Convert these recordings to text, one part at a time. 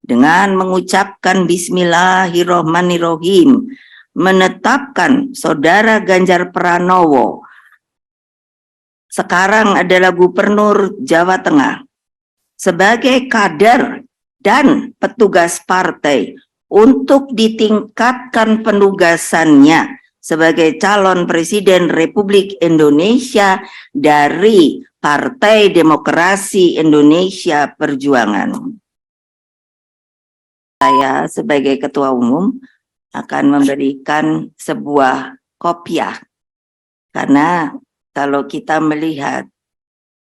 dengan mengucapkan Bismillahirrohmanirrohim, menetapkan Saudara Ganjar Pranowo sekarang adalah Gubernur Jawa Tengah sebagai kader dan petugas partai untuk ditingkatkan penugasannya sebagai calon Presiden Republik Indonesia dari Partai Demokrasi Indonesia Perjuangan. Saya sebagai Ketua Umum akan memberikan sebuah kopiah, karena kalau kita melihat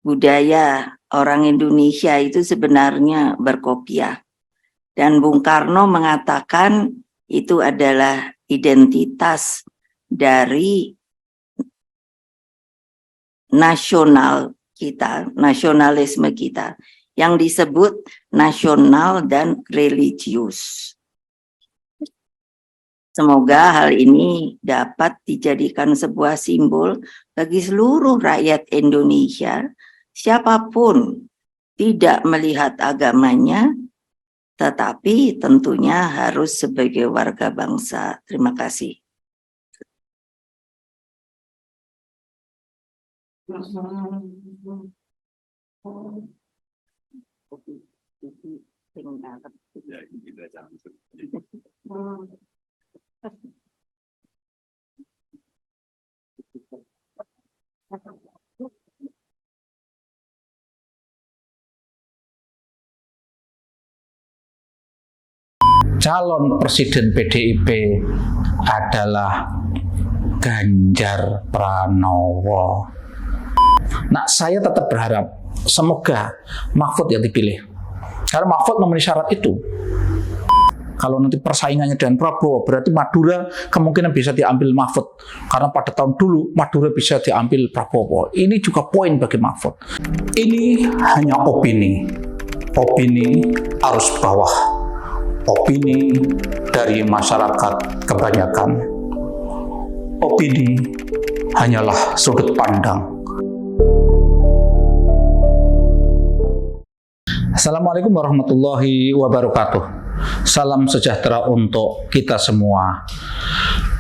budaya orang Indonesia itu sebenarnya berkopiah, dan Bung Karno mengatakan itu adalah identitas dari nasional kita, nasionalisme kita, yang disebut nasional dan religius. Semoga hal ini dapat dijadikan sebuah simbol bagi seluruh rakyat Indonesia, siapapun, tidak melihat agamanya, tetapi tentunya harus sebagai warga bangsa. Terima kasih. Calon Presiden PDIP adalah Ganjar Pranowo. Nah, saya tetap berharap semoga Mahfud yang dipilih, karena Mahfud memenuhi syarat itu. Kalau nanti persaingannya dengan Prabowo, berarti Madura kemungkinan bisa diambil Mahfud, karena pada tahun dulu Madura bisa diambil Prabowo. Ini juga poin bagi Mahfud. Ini hanya opini arus bawah, opini dari masyarakat kebanyakan. Opini hanyalah sudut pandang. Assalamualaikum warahmatullahi wabarakatuh. Salam sejahtera untuk kita semua.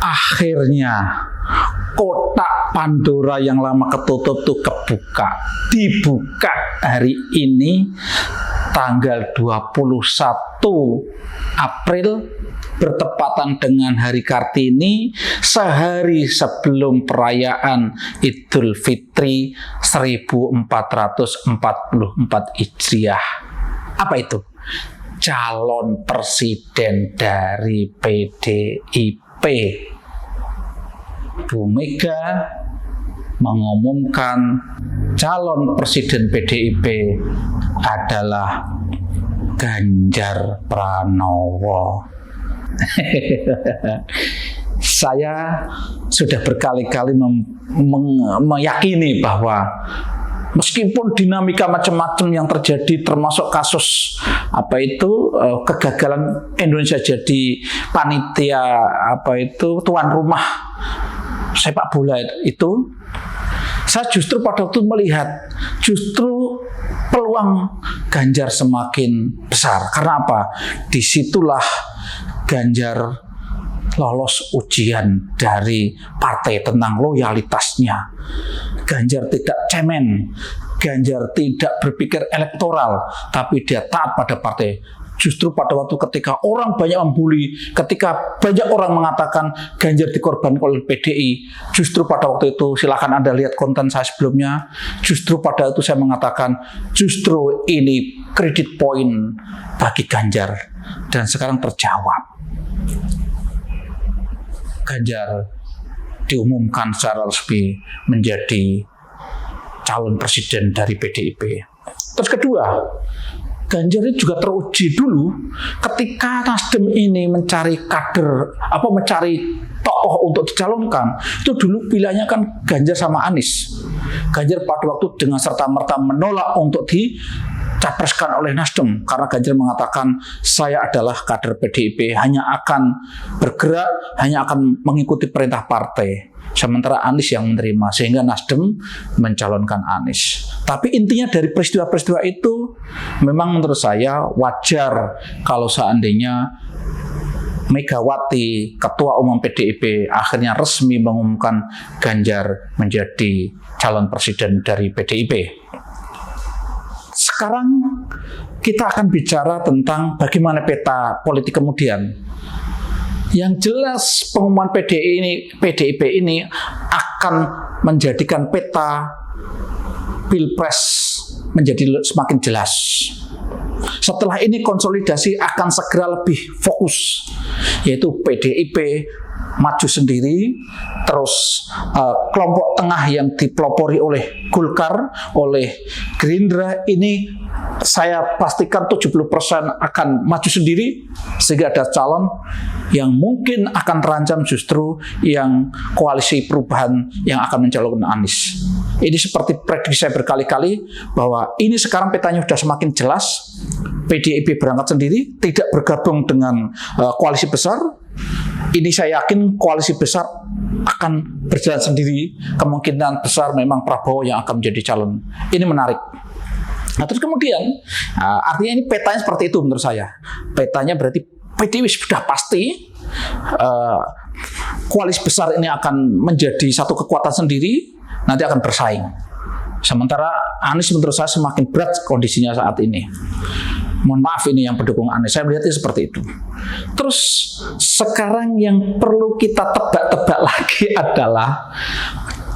Akhirnya kotak Pandora yang lama ketutup itu dibuka hari ini tanggal 21 April bertepatan dengan Hari Kartini, sehari sebelum perayaan Idul Fitri 1444 Hijriah. Apa itu? Calon presiden dari PDIP, Bu Mega mengumumkan calon presiden PDIP adalah Ganjar Pranowo. Saya sudah berkali-kali meyakini bahwa meskipun dinamika macam-macam yang terjadi, termasuk kasus kegagalan Indonesia jadi panitia tuan rumah sepak bola itu, saya justru pada waktu melihat justru peluang Ganjar semakin besar. Karena apa? Disitulah Ganjar lolos ujian dari partai tentang loyalitasnya. Ganjar tidak cemen, Ganjar tidak berpikir elektoral, tapi dia taat pada partai. Justru pada waktu ketika orang banyak membuli, ketika banyak orang mengatakan Ganjar dikorbankan oleh PDI, justru pada waktu itu, silakan Anda lihat konten saya sebelumnya, justru pada itu saya mengatakan, justru ini kredit poin bagi Ganjar. Dan sekarang terjawab. Ganjar diumumkan secara resmi menjadi calon presiden dari PDIP. Terus kedua, Ganjar itu juga teruji dulu ketika Nasdem ini mencari kader, mencari tokoh untuk dicalonkan. Itu dulu pilihannya kan Ganjar sama Anies. Ganjar pada waktu dengan serta-merta menolak untuk dicapreskan oleh Nasdem karena Ganjar mengatakan saya adalah kader PDIP, hanya akan bergerak, hanya akan mengikuti perintah partai. Sementara Anies yang menerima, sehingga Nasdem mencalonkan Anies. Tapi intinya dari peristiwa-peristiwa itu memang menurut saya wajar kalau seandainya Megawati, Ketua Umum PDIP, akhirnya resmi mengumumkan Ganjar menjadi calon presiden dari PDIP. Sekarang kita akan bicara tentang bagaimana peta politik kemudian. Yang jelas pengumuman PDIP ini akan menjadikan peta Pilpres menjadi semakin jelas. Setelah ini konsolidasi akan segera lebih fokus, yaitu PDIP maju sendiri, terus kelompok tengah yang dipelopori oleh Golkar, oleh Gerindra ini saya pastikan 70% akan maju sendiri, sehingga ada calon yang mungkin akan terancam justru yang koalisi perubahan yang akan mencalonkan Anies. Ini seperti prediksi saya berkali-kali bahwa ini sekarang petanya sudah semakin jelas. PDIP berangkat sendiri, tidak bergabung dengan koalisi besar. Ini saya yakin koalisi besar akan berjalan sendiri. Kemungkinan besar memang Prabowo yang akan menjadi calon. Ini menarik. Nah, terus kemudian artinya ini petanya seperti itu menurut saya. Petanya berarti PDIP sudah pasti koalisi besar ini akan menjadi satu kekuatan sendiri, nanti akan bersaing. Sementara Anies menurut saya semakin berat kondisinya saat ini. Mohon maaf ini yang pendukung Anies, saya melihatnya seperti itu. Terus sekarang yang perlu kita tebak-tebak lagi adalah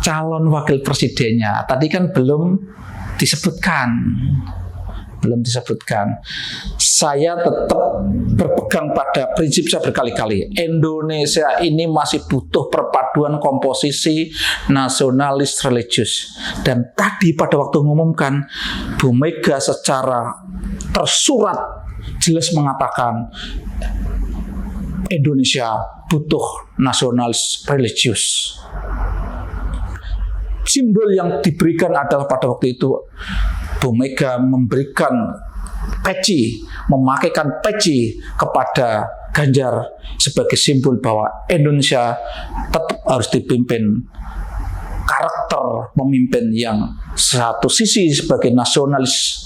calon wakil presidennya. Tadi kan belum disebutkan. Saya tetap berpegang pada prinsip saya berkali-kali. Indonesia ini masih butuh perpaduan komposisi nasionalis religius. Dan tadi pada waktu mengumumkan, Bu Mega secara tersurat jelas mengatakan Indonesia butuh nasionalis religius. Simbol yang diberikan adalah pada waktu itu Bu Mega memberikan peci, memakaikan peci kepada Ganjar sebagai simbol bahwa Indonesia tetap harus dipimpin karakter pemimpin yang satu sisi sebagai nasionalis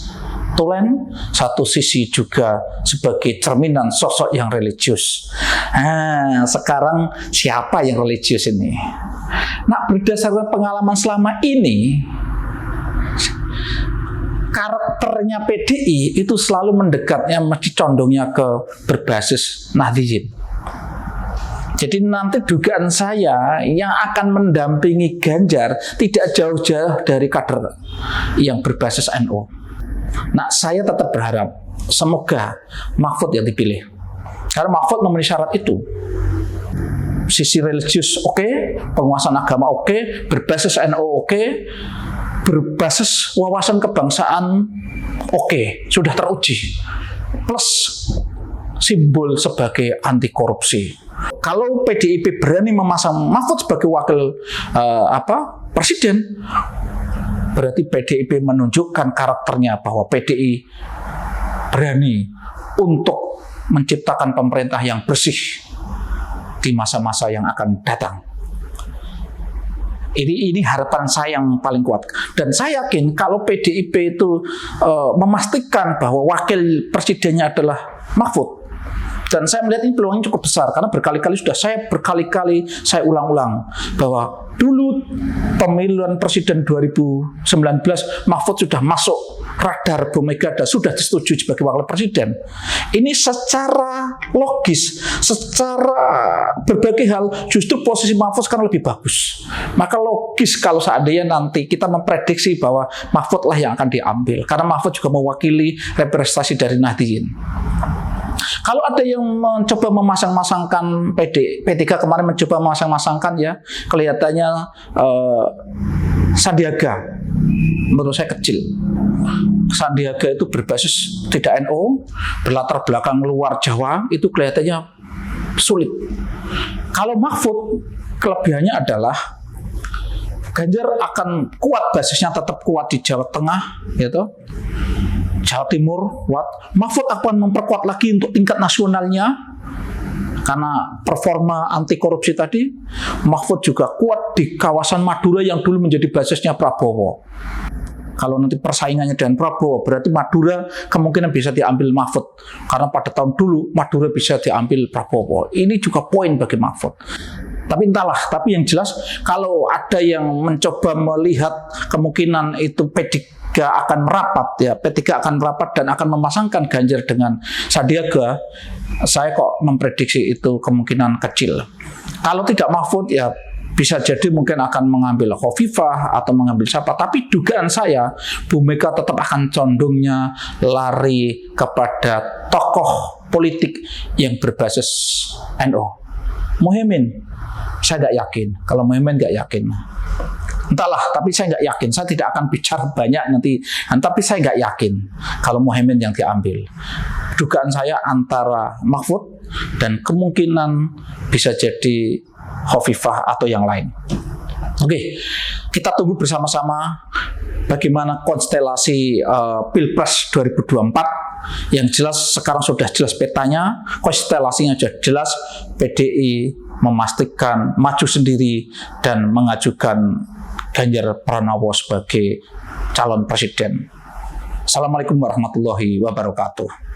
tulen, satu sisi juga sebagai cerminan sosok yang religius. Nah, sekarang siapa yang religius ini? Nah, berdasarkan pengalaman selama ini, karakternya PDI itu selalu mendekatnya, mesti condongnya ke berbasis Nahdliyin. Jadi nanti dugaan saya yang akan mendampingi Ganjar tidak jauh-jauh dari kader yang berbasis NU. Nah, saya tetap berharap semoga Mahfud yang dipilih. Karena Mahfud memenuhi syarat itu. Sisi religius oke, penguasaan agama oke, berbasis NU oke, berbasis wawasan kebangsaan oke, sudah teruji. Plus simbol sebagai anti korupsi. Kalau PDIP berani memasang Mahfud sebagai wakil presiden, berarti PDIP menunjukkan karakternya bahwa PDI berani untuk menciptakan pemerintah yang bersih di masa-masa yang akan datang. Ini harapan saya yang paling kuat. Dan saya yakin kalau PDIP itu memastikan bahwa wakil presidennya adalah Mahfud, dan saya melihat ini peluangnya cukup besar karena berkali-kali saya ulang-ulang bahwa dulu pemilihan presiden 2019 Mahfud sudah masuk radar Bu Mega dan sudah disetujui sebagai wakil presiden. Ini secara logis, secara berbagai hal justru posisi Mahfud sekarang lebih bagus. Maka logis kalau seandainya nanti kita memprediksi bahwa Mahfud lah yang akan diambil karena Mahfud juga mewakili representasi dari Nahdliyin. Kalau ada yang mencoba memasang-masangkan P3 kemarin mencoba memasang-masangkan ya, kelihatannya Sandiaga menurut saya kecil. Sandiaga itu berbasis tidak NU, berlatar belakang luar Jawa, itu kelihatannya sulit. Kalau Mahfud kelebihannya adalah Ganjar akan kuat, basisnya tetap kuat di Jawa Tengah, gitu. Jawa Timur kuat. Mahfud akan memperkuat lagi untuk tingkat nasionalnya karena performa anti korupsi tadi. Mahfud juga kuat di kawasan Madura yang dulu menjadi basisnya Prabowo. Kalau nanti persaingannya dengan Prabowo, berarti Madura kemungkinan bisa diambil Mahfud. Karena pada tahun dulu Madura bisa diambil Prabowo. Ini juga poin bagi Mahfud. Tapi entahlah, tapi yang jelas kalau ada yang mencoba melihat kemungkinan itu P3 akan merapat, ya P3 akan merapat dan akan memasangkan Ganjar dengan Sandiaga, saya kok memprediksi itu kemungkinan kecil. Kalau tidak Mahfud, ya bisa jadi mungkin akan mengambil Khofifah atau mengambil siapa. Tapi dugaan saya, Bu Mega tetap akan condongnya lari kepada tokoh politik yang berbasis NU. Muhaimin, saya nggak yakin. Kalau Muhaimin nggak yakin. Entahlah, tapi saya nggak yakin. Saya tidak akan bicara banyak nanti. Tapi saya nggak yakin kalau Muhaimin yang diambil. Dugaan saya antara Mahfud dan kemungkinan bisa jadi Khofifah atau yang lain. Oke, kita tunggu bersama-sama bagaimana konstelasi Pilpres 2024. Yang jelas sekarang sudah jelas petanya, konstelasinya sudah jelas. PDI memastikan maju sendiri dan mengajukan Ganjar Pranowo sebagai calon presiden. Assalamualaikum warahmatullahi wabarakatuh.